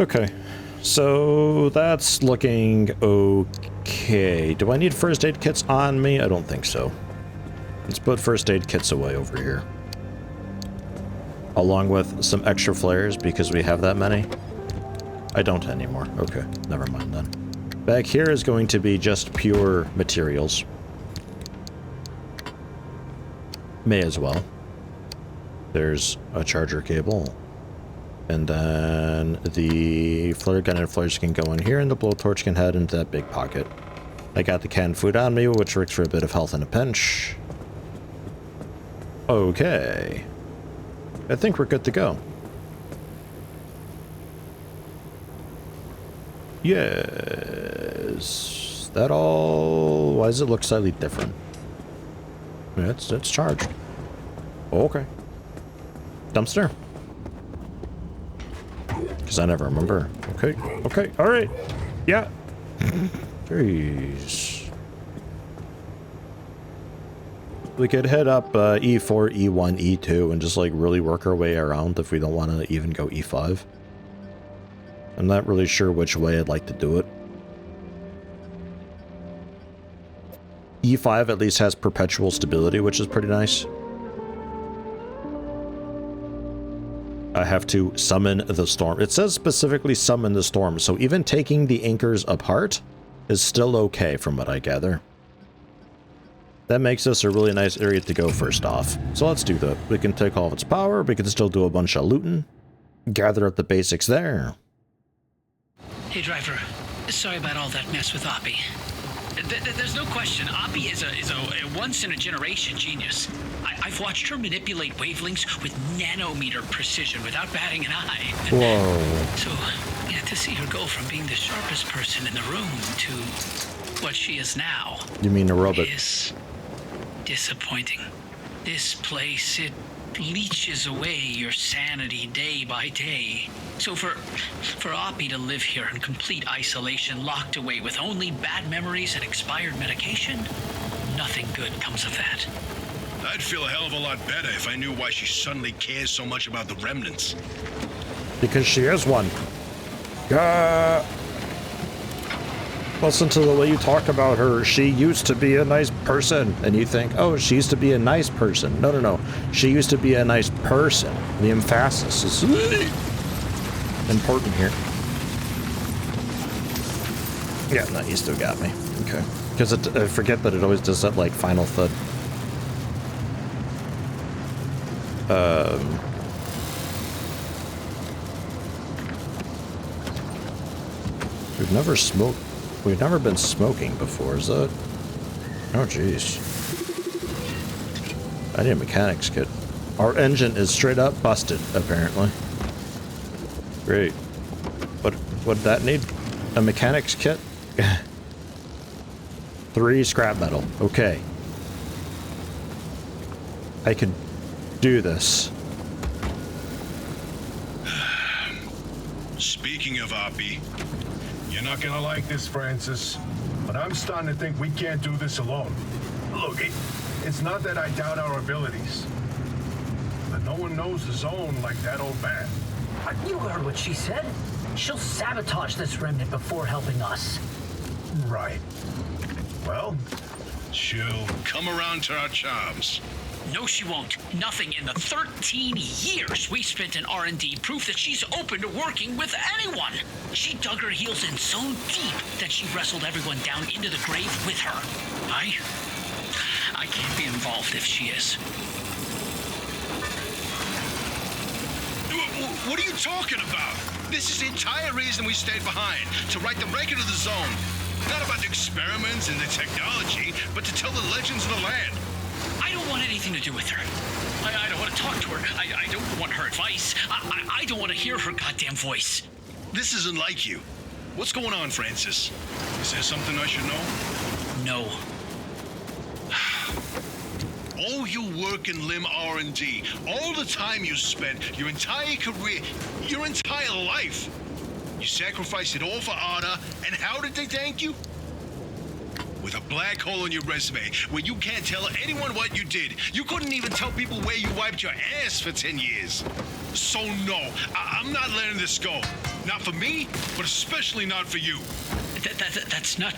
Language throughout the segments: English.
Okay, so that's looking okay. Do I need first aid kits on me? I don't think so. Let's put first aid kits away over here. Along with some extra flares because we have that many. I don't anymore. Okay, never mind then. Back here is going to be just pure materials. May as well. There's a charger cable. And then the flare gun and flares can go in here, and the blowtorch can head into that big pocket. I got the canned food on me, which works for a bit of health in a pinch. Okay. I think we're good to go. Yes. That all... Why does it look slightly different? Yeah, it's charged. Okay. Dumpster. Because I never remember. Okay. Okay. All right. Yeah. Jeez. We could head up E4, E1, E2 and just like really work our way around if we don't want to even go E5. I'm not really sure which way I'd like to do it. E5 at least has perpetual stability, which is pretty nice. I have to summon the storm. It says specifically summon the storm, so even taking the anchors apart is still okay from what I gather. That makes this a really nice area to go first off. So let's do that. We can take all of its power, we can still do a bunch of looting, gather up the basics there. Hey driver, sorry about all that mess with Oppie. There's no question, Oppie is a once-in-a-generation genius. I've watched her manipulate wavelengths with nanometer precision without batting an eye. Whoa. So, yeah, to see her go from being the sharpest person in the room to what she is now... You mean a robot? ...is disappointing. This place, it leeches away your sanity day by day. So for Oppie to live here in complete isolation, locked away with only bad memories and expired medication, nothing good comes of that. I'd feel a hell of a lot better if I knew why she suddenly cares so much about the remnants. Because she is one. Listen to the way you talk about her. She used to be a nice person. And you think, oh, she used to be a nice person. No, no, no. She used to be a nice person. The emphasis is important here. Yeah, no, you still got me. Okay. Because I forget that it always does that, like, final thud. We've never been smoking before, is that? Oh, jeez. I need a mechanics kit. Our engine is straight up busted, apparently. Great. What did that need? A mechanics kit? 3 scrap metal. Okay. I could do this. Speaking of Oppie, you're not gonna like this, Francis, but I'm starting to think we can't do this alone. Look, it's not that I doubt our abilities, but no one knows the zone like that old man. You heard what she said. She'll sabotage this remnant before helping us. Right. Well, she'll come around to our charms. No, she won't. Nothing in the 13 years we spent in R&D proof that she's open to working with anyone. She dug her heels in so deep that she wrestled everyone down into the grave with her. I can't be involved if she is. What are you talking about? This is the entire reason we stayed behind, to write the record of the zone. Not about the experiments and the technology, but to tell the legends of the land. I don't want anything to do with her. I don't want to talk to her. I don't want her advice. I don't want to hear her goddamn voice. This isn't like you. What's going on, Francis? Is there something I should know? No. All your work in limb R&D, all the time you spent, your entire career, your entire life. You sacrificed it all for Ada, and how did they thank you? With a black hole in your resume, where you can't tell anyone what you did. You couldn't even tell people where you wiped your ass for 10 years. So no, I'm not letting this go. Not for me, but especially not for you. That's not...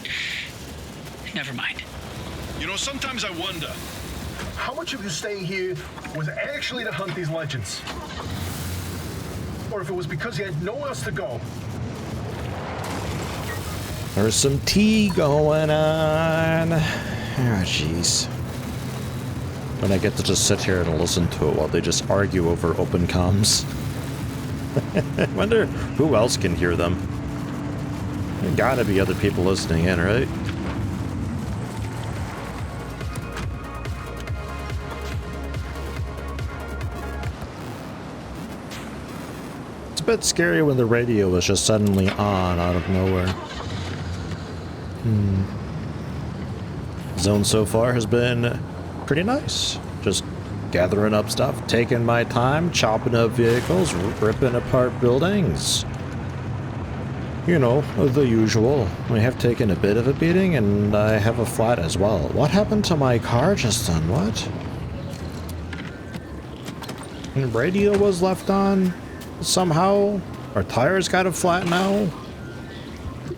Never mind. You know, sometimes I wonder. How much of you staying here was actually to hunt these legends? Or if it was because you had nowhere else to go? There's some tea going on. Oh, jeez. When I get to just sit here and listen to it while they just argue over open comms. I wonder who else can hear them. There gotta be other people listening in, right? It's a bit scary when the radio is just suddenly on out of nowhere. Zone so far has been pretty nice. Just gathering up stuff, taking my time, chopping up vehicles, ripping apart buildings. You know, the usual. I have taken a bit of a beating, and I have a flat as well. What happened to my car just then? What? And radio was left on somehow? Our tires got a flat now?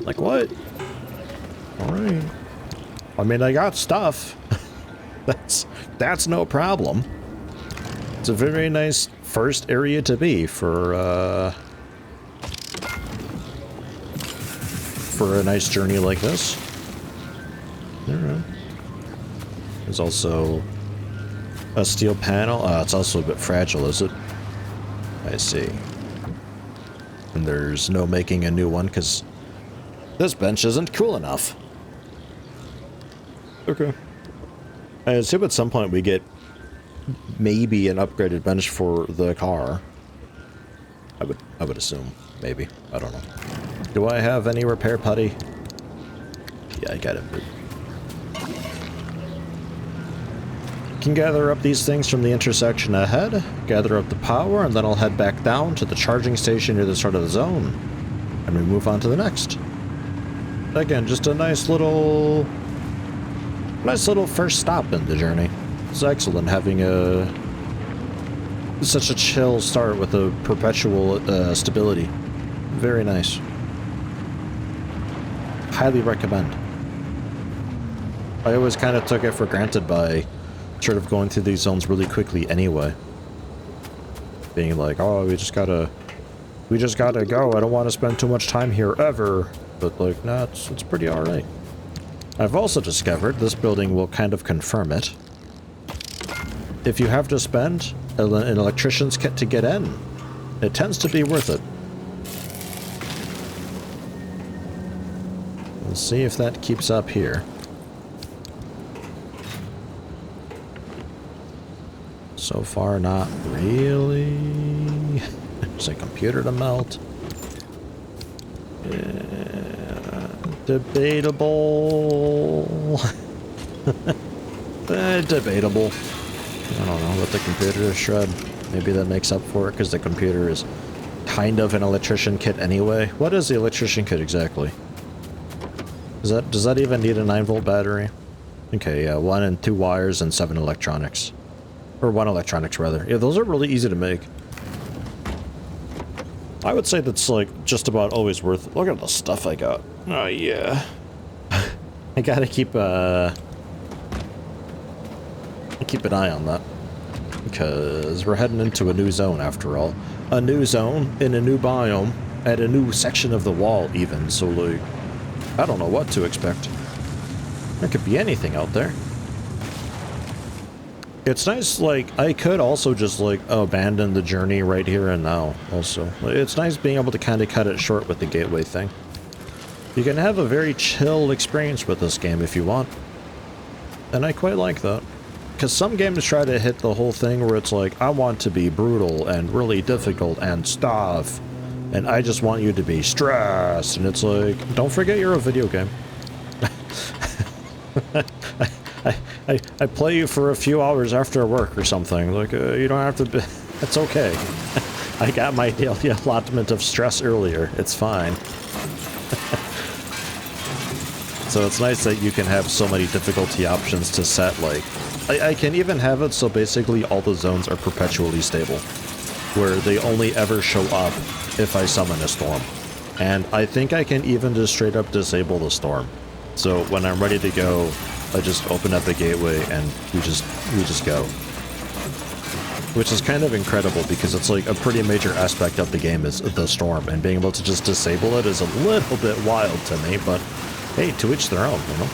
Like what? Alright. I mean, I got stuff. That's no problem. It's a very nice first area to be for a nice journey like this. Alright. There's also a steel panel. It's also a bit fragile, is it? I see. And there's no making a new one because this bench isn't cool enough. Okay. I assume at some point we get maybe an upgraded bench for the car. I would assume. Maybe. I don't know. Do I have any repair putty? Yeah, I got it. Can gather up these things from the intersection ahead, gather up the power, and then I'll head back down to the charging station near the start of the zone. And we move on to the next. Again, just a nice little first stop in the journey. It's excellent having such a chill start with a perpetual stability. Very nice. Highly recommend. I always kind of took it for granted by sort of going through these zones really quickly anyway. Being like, oh, we just gotta go. I don't want to spend too much time here ever. But like, nah, it's pretty alright. I've also discovered, this building will kind of confirm it, if you have to spend an electrician's kit to get in, it tends to be worth it. We'll see if that keeps up here. So far, not really. There's a computer to melt. Yeah, debatable. Debatable. I don't know, let the computer shred. Maybe that makes up for it because the computer is kind of an electrician kit anyway. What is the electrician kit exactly? Does that even need a 9-volt battery? Okay, yeah, 1 and 2 wires and 7 electronics. Or 1 electronics, rather. Yeah, those are really easy to make. I would say that's, like, just about always worth it. Look at the stuff I got. Oh, yeah. I gotta keep an eye on that. Because we're heading into a new zone, after all. A new zone, in a new biome, at a new section of the wall, even. So, like, I don't know what to expect. There could be anything out there. It's nice, like, I could also just, like, abandon the journey right here and now, also. It's nice being able to kind of cut it short with the gateway thing. You can have a very chill experience with this game if you want. And I quite like that. Because some games try to hit the whole thing where it's like, I want to be brutal and really difficult and stuff. And I just want you to be stressed. And it's like, don't forget you're a video game. I play you for a few hours after work or something. Like, you don't have to be... It's okay. I got my daily allotment of stress earlier. It's fine. So it's nice that you can have so many difficulty options to set, like... I can even have it so basically all the zones are perpetually stable. Where they only ever show up if I summon a storm. And I think I can even just straight up disable the storm. So when I'm ready to go, I just open up the gateway and we just go. Which is kind of incredible because it's like a pretty major aspect of the game is the storm, and being able to just disable it is a little bit wild to me, but hey, to each their own, you know?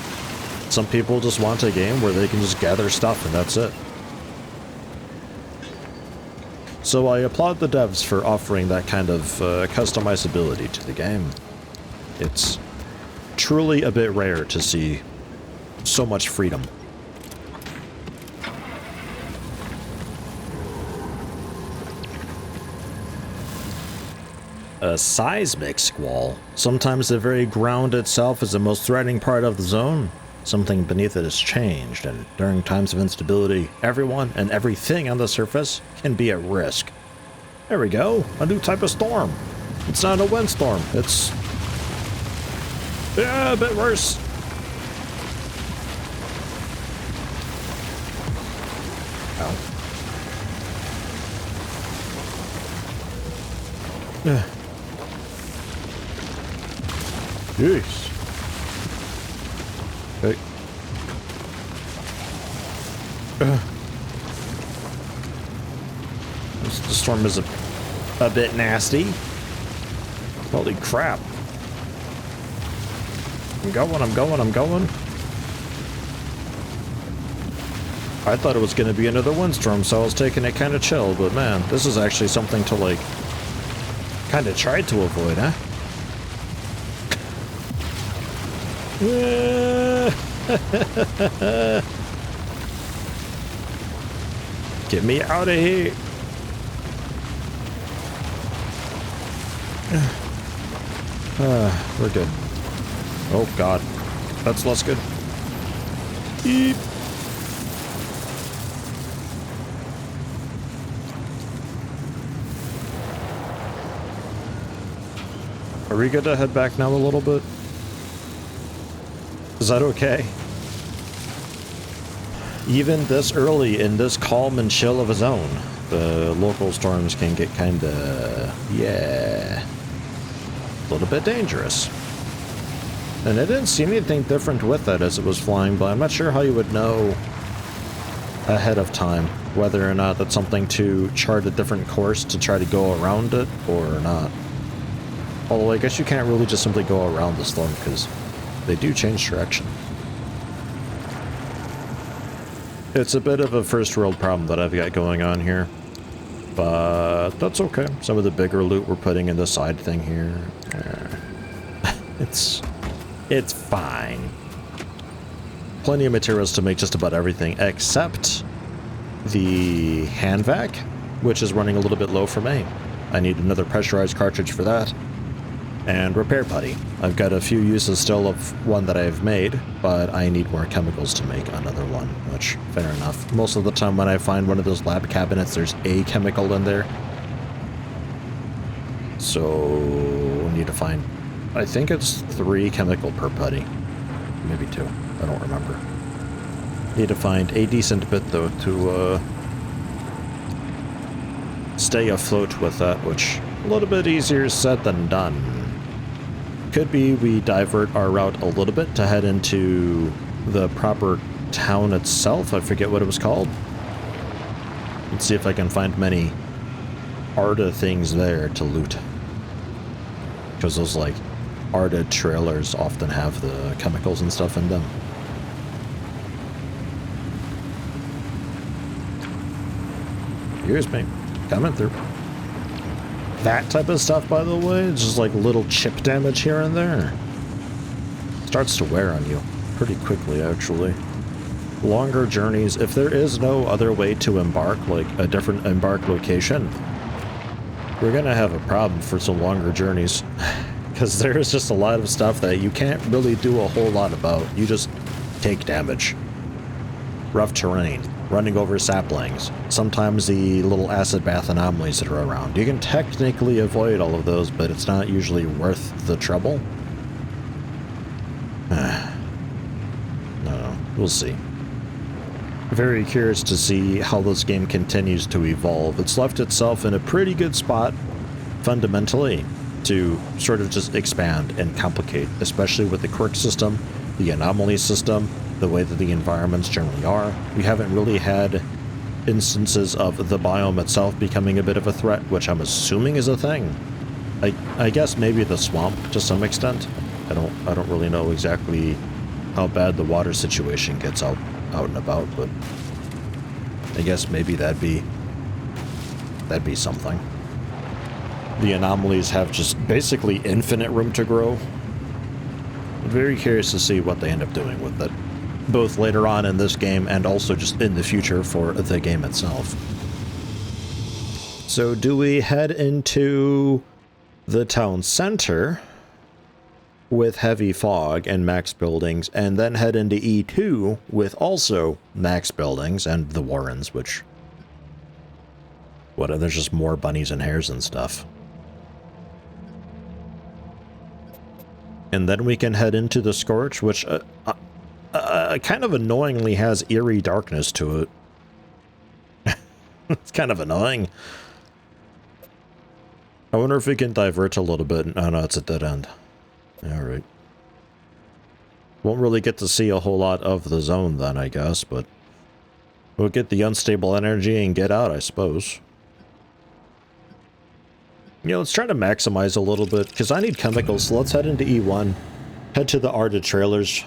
Some people just want a game where they can just gather stuff and that's it. So I applaud the devs for offering that kind of customizability to the game. It's truly a bit rare to see so much freedom. A seismic squall. Sometimes the very ground itself is the most threatening part of the zone. Something beneath it has changed, and during times of instability, everyone and everything on the surface can be at risk. There we go, a new type of storm. It's not a windstorm, it's... yeah, a bit worse. Ow. Jeez. Okay. The storm is a bit nasty. Holy crap. I'm going. I thought it was going to be another windstorm, so I was taking it kind of chill, but man, this is actually something to like kind of try to avoid, huh? Get me out of here. We're good. Oh god, that's less good. Eep. Are we good to head back now a little bit? Is that okay? Even this early in this calm and chill of a zone, the local storms can get kinda, yeah, a little bit dangerous. And I didn't see anything different with it as it was flying by. I'm not sure how you would know ahead of time whether or not that's something to chart a different course to try to go around it or not. Although I guess you can't really just simply go around the storm because they do change direction. It's a bit of a first world problem that I've got going on here, but that's okay. Some of the bigger loot we're putting in the side thing here. It's fine. Plenty of materials to make just about everything except the hand vac, which is running a little bit low for me. I need another pressurized cartridge for that. And repair putty. I've got a few uses still of one that I've made, but I need more chemicals to make another one, which, fair enough. Most of the time when I find one of those lab cabinets, there's a chemical in there. So, I need to find, I think it's 3 chemical per putty. Maybe 2, I don't remember. Need to find a decent bit, though, to stay afloat with that, which a little bit easier said than done. Could be we divert our route a little bit to head into the proper town itself. I forget what it was called. Let's see if I can find many Arda things there to loot. Because those, like, Arda trailers often have the chemicals and stuff in them. Here's me. Coming through. That type of stuff, by the way, is just like little chip damage here and there. Starts to wear on you pretty quickly, actually. Longer journeys, if there is no other way to embark, like a different embark location, we're gonna have a problem for some longer journeys. Because there is just a lot of stuff that you can't really do a whole lot about. You just take damage. Rough terrain. Running over saplings, sometimes the little acid bath anomalies that are around. You can technically avoid all of those, but it's not usually worth the trouble. No, we'll see. Very curious to see how this game continues to evolve. It's left itself in a pretty good spot fundamentally to sort of just expand and complicate, especially with the quirk system, the anomaly system, the way that the environments generally are. We haven't really had instances of the biome itself becoming a bit of a threat, which I'm assuming is a thing. I guess maybe the swamp to some extent. I don't really know exactly how bad the water situation gets out and about, but I guess maybe that'd be something. The anomalies have just basically infinite room to grow. I'm very curious to see what they end up doing with it, both later on in this game and also just in the future for the game itself. So do we head into the town center with heavy fog and max buildings, and then head into E2 with also max buildings and the Warrens, which... what, there's just more bunnies and hares and stuff. And then we can head into the Scorch, which kind of annoyingly has eerie darkness to it. It's kind of annoying. I wonder if we can divert a little bit. Oh no, it's a dead end. Alright. Won't really get to see a whole lot of the zone then, I guess, but we'll get the unstable energy and get out, I suppose. You know, let's try to maximize a little bit, because I need chemicals, so let's head into E1, head to the Arda trailers,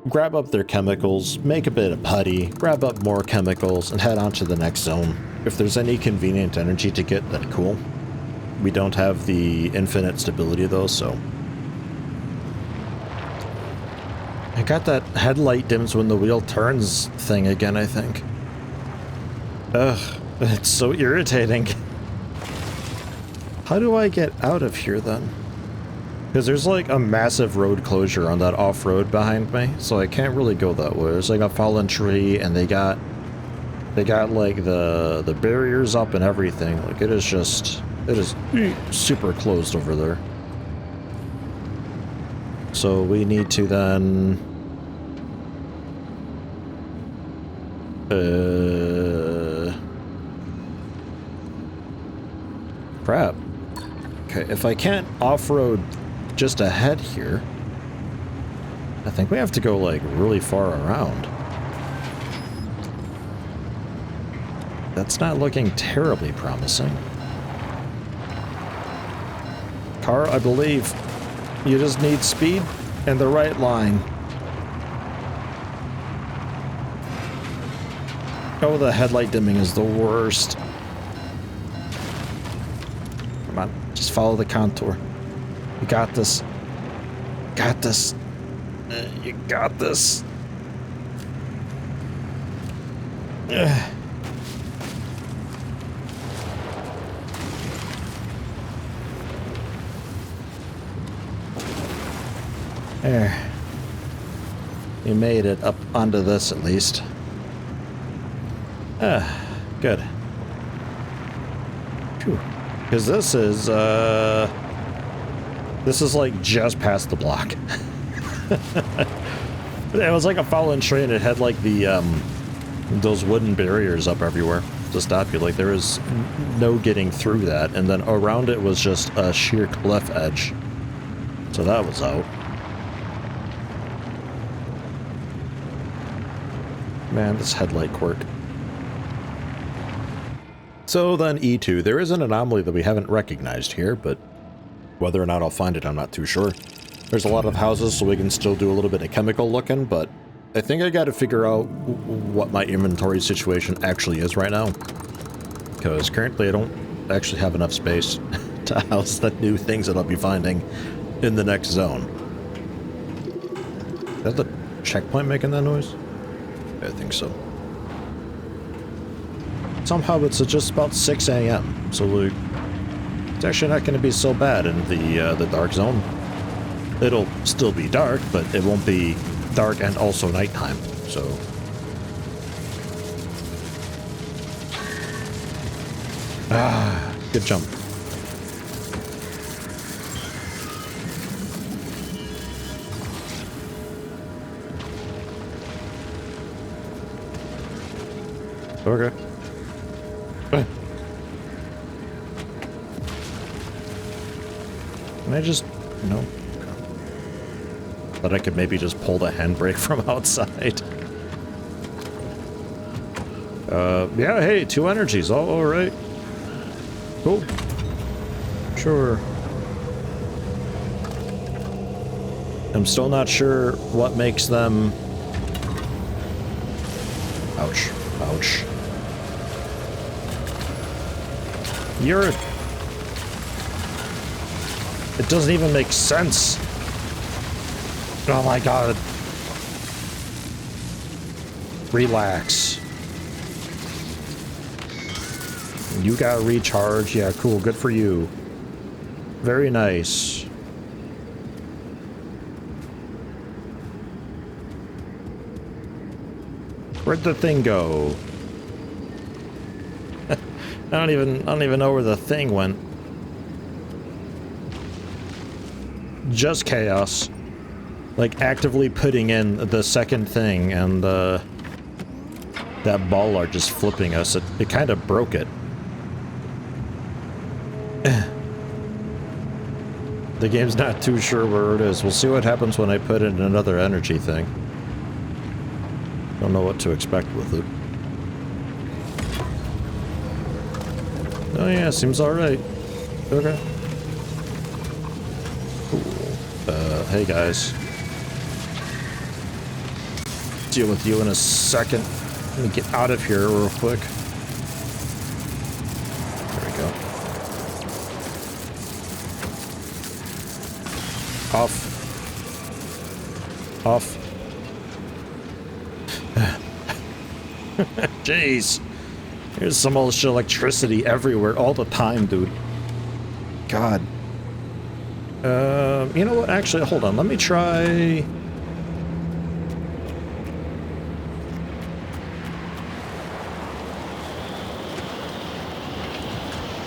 grab up their chemicals, make a bit of putty, grab up more chemicals, and head on to the next zone. If there's any convenient energy to get, then cool. We don't have the infinite stability though, so... I got that headlight dims when the wheel turns thing again, I think. Ugh, it's so irritating. How do I get out of here then? Because there's like a massive road closure on that off-road behind me, so I can't really go that way. There's like a fallen tree, and they got like the barriers up and everything. Like it is super closed over there. So we need to then crap. Okay, if I can't off-road just ahead here, I think we have to go like really far around. That's not looking terribly promising. Car, I believe you just need speed and the right line. Oh, the headlight dimming is the worst. Come on, just follow the contour. You got this. Got this. You got this. Ugh. There. You made it up onto this at least. Good. Because this is like just past the block. It was like a fallen tree and it had like the, those wooden barriers up everywhere to stop you. Like there is no getting through that. And then around it was just a sheer cliff edge. So that was out. Man, this headlight quirk. So then E2, there is an anomaly that we haven't recognized here, but whether or not I'll find it, I'm not too sure. There's a lot of houses, so we can still do a little bit of chemical looking, but I think I gotta figure out what my inventory situation actually is right now. Because currently I don't actually have enough space to house the new things that I'll be finding in the next zone. Is that the checkpoint making that noise? I think so. Somehow it's just about 6 a.m. So it's actually not going to be so bad in the dark zone. It'll still be dark, but it won't be dark and also nighttime. So good jump. Okay. Can I just... No. But I could maybe just pull the handbrake from outside. Yeah, hey, 2 energies. All right. Cool. Sure. I'm still not sure what makes them... Ouch. Ouch. You're... It doesn't even make sense. Oh my god. Relax. You got recharge. Yeah, cool. Good for you. Very nice. Where'd the thing go? I don't even know where the thing went. Just chaos. Like actively putting in the second thing and that ball are just flipping us. It kind of broke it. The game's not too sure where it is. We'll see what happens when I put in another energy thing. Don't know what to expect with it. Oh yeah, seems alright. Okay. Cool. Hey guys. Deal with you in a second. Let me get out of here real quick. There we go. Off. Off. Jeez. There's some electricity everywhere all the time, dude. God. You know what? Actually, hold on. Let me try...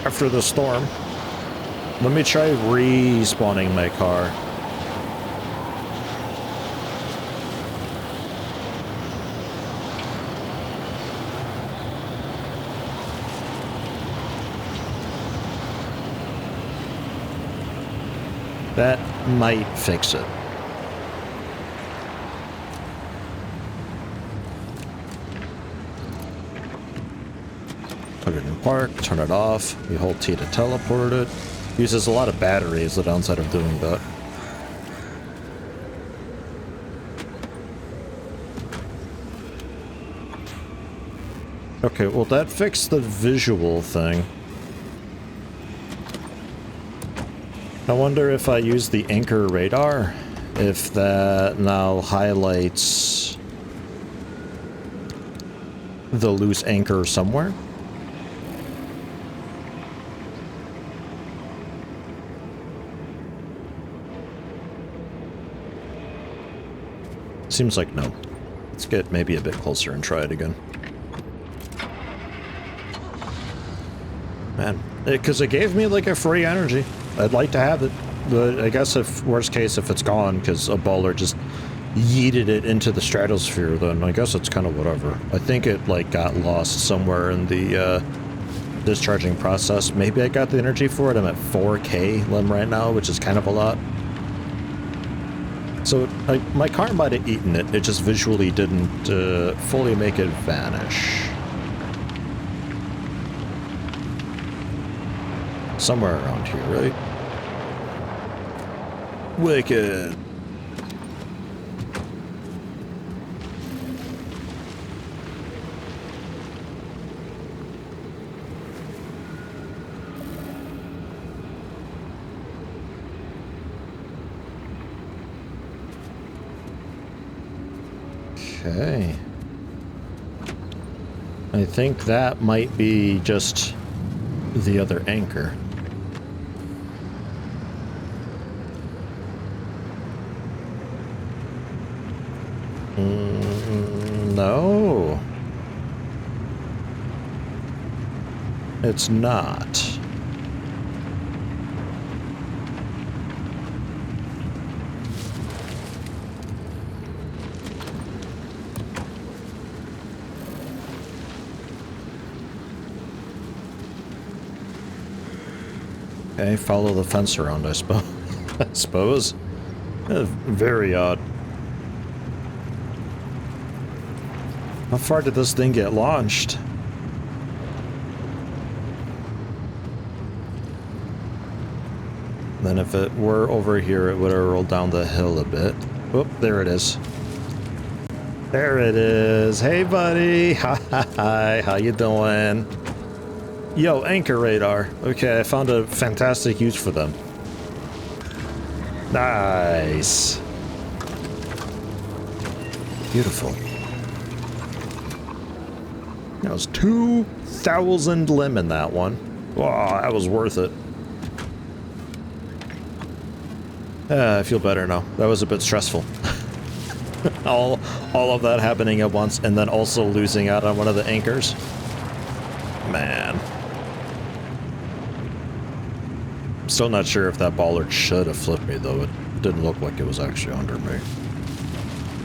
After the storm, let me try respawning my car. That might fix it. Put it in park, turn it off, you hold T to teleport it. Uses a lot of batteries, the downside of doing that. Okay, well that fixed the visual thing. I wonder if I use the anchor radar, if that now highlights the loose anchor somewhere. Seems like no. Let's get maybe a bit closer and try it again. Man, because it gave me like a free energy. I'd like to have it, but I guess if worst case if it's gone because a baller just yeeted it into the stratosphere, then I guess it's kind of whatever. I think it like got lost somewhere in the discharging process. Maybe I got the energy for it. I'm at 4K limb right now, which is kind of a lot. So my car might have eaten it. It just visually didn't fully make it vanish. Somewhere around here, right? Wicked. Okay. I think that might be just the other anchor. No. It's not. Okay, follow the fence around, I suppose. I suppose. Very odd. How far did this thing get launched? Then if it were over here, it would have rolled down the hill a bit. Oh, there it is. There it is. Hey, buddy. Hi. How you doing? Yo, anchor radar. Okay, I found a fantastic use for them. Nice. Beautiful. That was 2,000 lim in that one. Wow, that was worth it. I feel better now. That was a bit stressful. all of that happening at once, and then also losing out on one of the anchors. Man. I'm still not sure if that bollard should have flipped me, though. It didn't look like it was actually under me.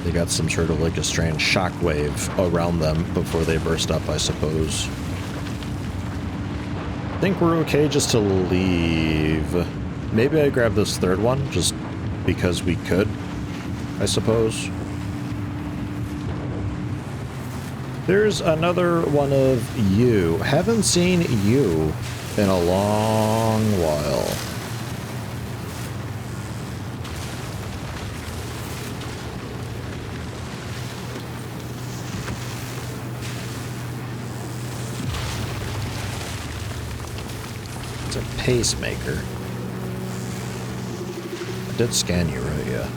They got some sort of like a strange shockwave around them before they burst up, I suppose. I think we're okay just to leave. Maybe I grab this third one, just because we could, I suppose. There's another one of you. Haven't seen you in a long while. It's a pacemaker. I did scan you, right? Yeah.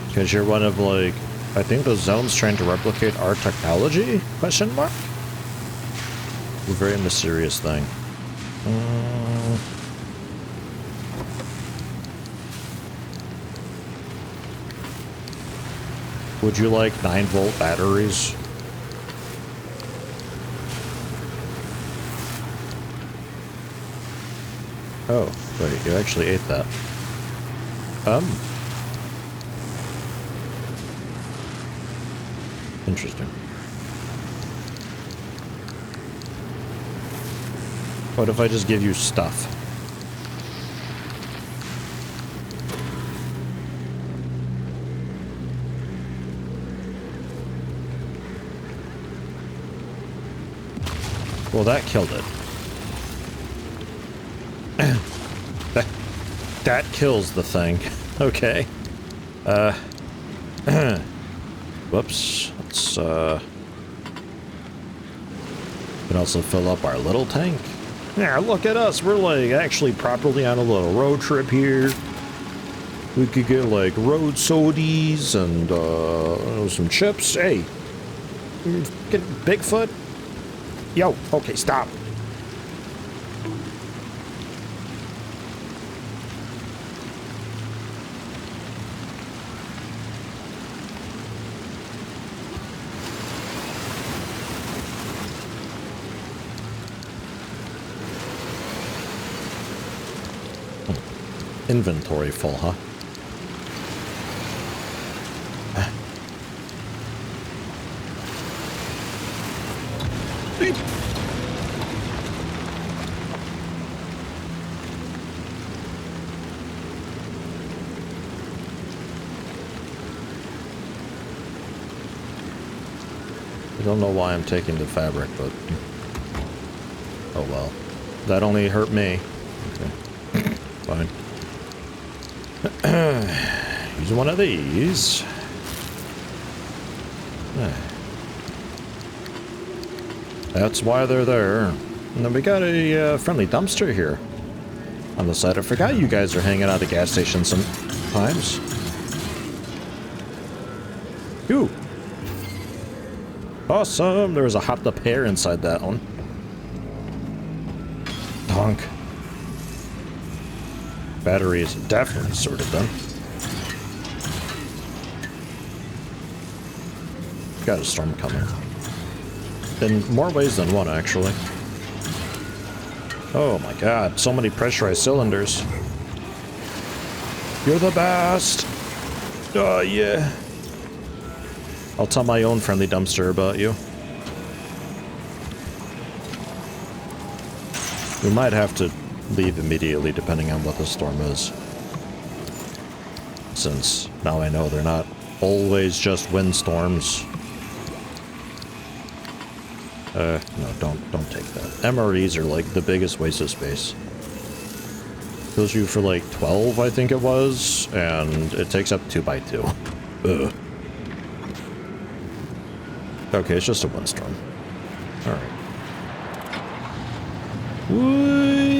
Because you're one of, like, I think the zone's trying to replicate our technology? Question mark? A very mysterious thing. Would you like 9-volt batteries? Oh, wait, you actually ate that. Interesting. What if I just give you stuff? Well, that killed it. That kills the thing. Okay. Whoops. Let's, we can also fill up our little tank. Yeah, look at us. We're, like, actually properly on a little road trip here. We could get, like, road sodies and, some chips. Hey. Get Bigfoot. Yo, okay, stop. Inventory full, huh? I don't know why I'm taking the fabric, but oh well. That only hurt me. Okay. Fine. Use one of these. That's why they're there. And then we got a friendly dumpster here on the side. I forgot you guys are hanging out at gas stations sometimes. Ooh. Awesome. There was a hopped up hair inside that one. Donk. Battery is definitely sorted then. Got a storm coming. In more ways than one, actually. Oh my god, so many pressurized cylinders. You're the best! Oh yeah. I'll tell my own friendly dumpster about you. We might have to leave immediately depending on what the storm is. Since now I know they're not always just windstorms. No, don't take that. MREs are like the biggest waste of space. Kills you for like 12, I think it was, and it takes up 2x2. Ugh. Okay, it's just a windstorm. Alright. Whee!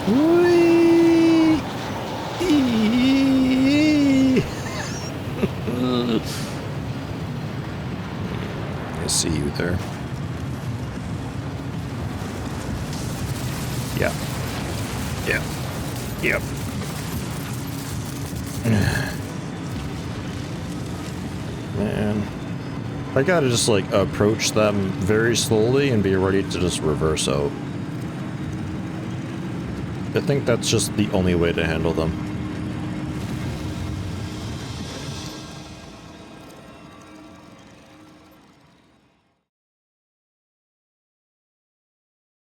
Whee! I see you there. Yeah. Yeah. Yep. Man. I gotta just, like, approach them very slowly and be ready to just reverse out. I think that's just the only way to handle them.